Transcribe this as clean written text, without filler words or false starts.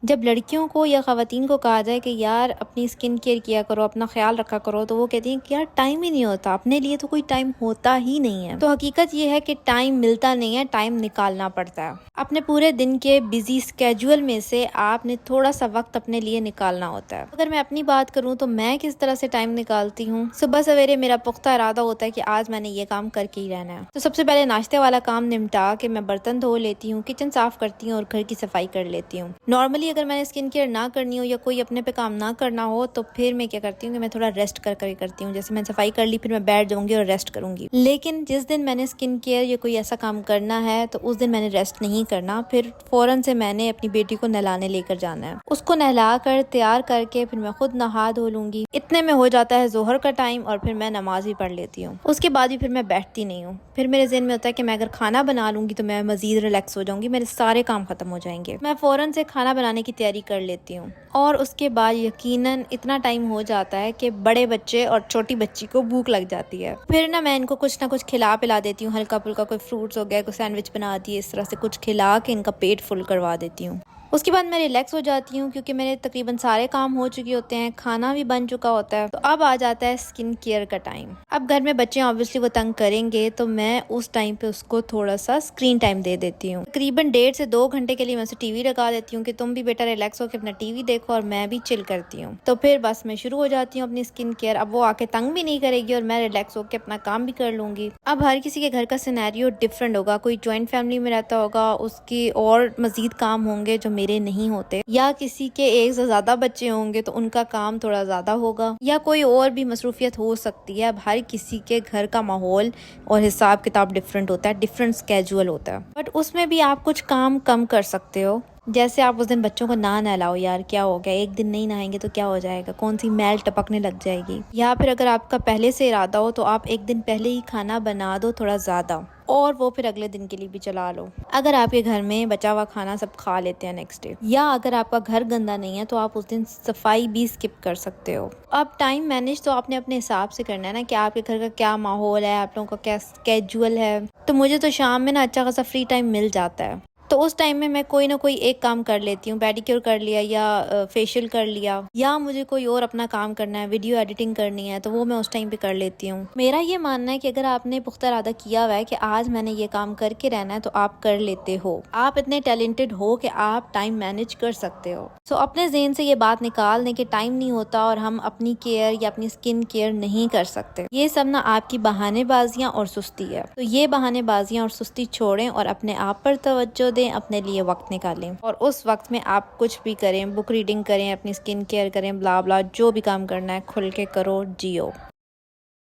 जब लड़कियों को या ख़वातीन को कहा जाए कि यार अपनी स्किन केयर किया करो, अपना ख्याल रखा करो, तो वो कहती हैं कि यार टाइम ही नहीं होता, अपने लिए तो कोई टाइम होता ही नहीं है। तो हकीकत ये है कि टाइम मिलता नहीं है, टाइम निकालना पड़ता है। अपने पूरे दिन के बिजी स्केड्यूल में से आपने थोड़ा सा वक्त अपने लिए निकालना होता है। अगर मैं अपनी बात करूँ तो मैं किस तरह से टाइम निकालती हूँ। सुबह सवेरे मेरा पुख्ता इरादा होता है कि आज मैंने ये काम करके ही रहना है। तो सबसे पहले नाश्ते वाला काम निपटा के मैं बर्तन धो लेती हूँ, किचन साफ करती हूँ और घर की सफाई कर लेती हूँ। नॉर्मली अगर मैंने स्किन केयर ना करनी हो या कोई अपने पे काम ना करना हो तो फिर मैं क्या करती हूँ कि मैं थोड़ा रेस्ट कर करती हूँ। जैसे मैंने सफाई कर ली, फिर मैं बैठ जाऊंगी और रेस्ट करूंगी। लेकिन जिस दिन मैंने स्किन केयर या कोई ऐसा काम करना है तो उस दिन मैंने रेस्ट नहीं करना। फिर फौरन से मैंने अपनी बेटी को नहलाने लेकर जाना है। उसको नहला कर तैयार करके फिर मैं खुद नहा धो लूंगी। इतने में हो जाता है जोहर का टाइम और फिर मैं नमाज भी पढ़ लेती हूँ। उसके बाद भी फिर मैं बैठती नहीं हूँ। फिर मेरे ज़हन में होता है कि मैं अगर खाना बना लूंगी तो मैं मजीद रिलैक्स हो जाऊंगी, मेरे सारे काम खत्म हो जाएंगे। मैं फौरन से खाना बनाने की तैयारी कर लेती हूँ और उसके बाद यकीनन इतना टाइम हो जाता है कि बड़े बच्चे और छोटी बच्ची को भूख लग जाती है। फिर ना मैं इनको कुछ ना कुछ खिला पिला देती हूँ, हल्का फुल्का, कोई फ्रूट्स हो गया, कोई सैंडविच बना दिए, इस तरह से कुछ खिला के इनका पेट फुल करवा देती हूँ। उसके बाद मैं रिलैक्स हो जाती हूँ क्योंकि मेरे तकरीबन सारे काम हो चुके होते हैं, खाना भी बन चुका होता है। तो अब आ जाता है स्किन केयर का टाइम। अब घर में बच्चे ऑब्वियसली वो तंग करेंगे तो मैं उस टाइम पे उसको थोड़ा सा स्क्रीन टाइम दे देती हूँ। तकरीबन 1.5 से 2 घंटे के लिए मैं उसे टीवी लगा देती हूँ कि तुम भी बेटा रिलैक्स होकर अपना टीवी देखो और मैं भी चिल करती हूँ। तो फिर बस मैं शुरू हो जाती हूँ अपनी स्किन केयर। अब वो आके तंग भी नहीं करेगी और मैं रिलैक्स होकर अपना काम भी कर लूंगी। अब हर किसी के घर का सिनेरियो डिफरेंट होगा। कोई ज्वाइंट फैमिली में रहता होगा, उसकी और मजीद काम होंगे जो मेरे नहीं होते, या किसी के एक से ज्यादा बच्चे होंगे तो उनका काम थोड़ा ज्यादा होगा, या कोई और भी मसरूफियत हो सकती है। अब हर किसी के घर का माहौल और हिसाब किताब डिफरेंट होता है, डिफरेंट स्केड्यूल होता है। बट उसमें भी आप कुछ काम कम कर सकते हो। जैसे आप उस दिन बच्चों को ना नहलाओ, यार क्या हो गया, एक दिन नहीं नहाएंगे तो क्या हो जाएगा, कौन सी मैल टपकने लग जाएगी। या फिर अगर आपका पहले से इरादा हो तो आप एक दिन पहले ही खाना बना दो थोड़ा ज़्यादा और वो फिर अगले दिन के लिए भी चला लो। अगर आपके घर में बचा हुआ खाना सब खा लेते हैं नेक्स्ट डे, या अगर आपका घर गंदा नहीं है तो आप उस दिन सफाई भी स्किप कर सकते हो। अब टाइम मैनेज तो आपने अपने हिसाब से करना है ना कि आपके घर का क्या माहौल है, आप लोगों का क्या स्केड्यूल है। तो मुझे तो शाम में ना अच्छा खासा फ्री टाइम मिल जाता है, तो उस टाइम में मैं कोई ना कोई एक काम कर लेती हूँ। पेडिक्योर कर लिया या फेशियल कर लिया, या मुझे कोई और अपना काम करना है, वीडियो एडिटिंग करनी है, तो वो मैं उस टाइम पे कर लेती हूँ। मेरा ये मानना है कि अगर आपने पुख्ता इरादा किया हुआ है कि आज मैंने ये काम करके रहना है तो आप कर लेते हो। आप इतने टैलेंटेड हो कि आप टाइम मैनेज कर सकते हो। सो अपने ज़हन से ये बात निकाल दें कि टाइम नहीं होता और हम अपनी केयर या अपनी स्किन केयर नहीं कर सकते। ये सब ना आपकी बहानेबाजियाँ और सुस्ती है। तो ये बहानेबाजियाँ और सुस्ती छोड़ें और अपने आप पर तवज्जो दें, अपने लिए वक्त निकालें और उस वक्त में आप कुछ भी करें, बुक रीडिंग करें, अपनी स्किन केयर करें, ब्ला ब्ला जो भी काम करना है खुल के करो, जियो।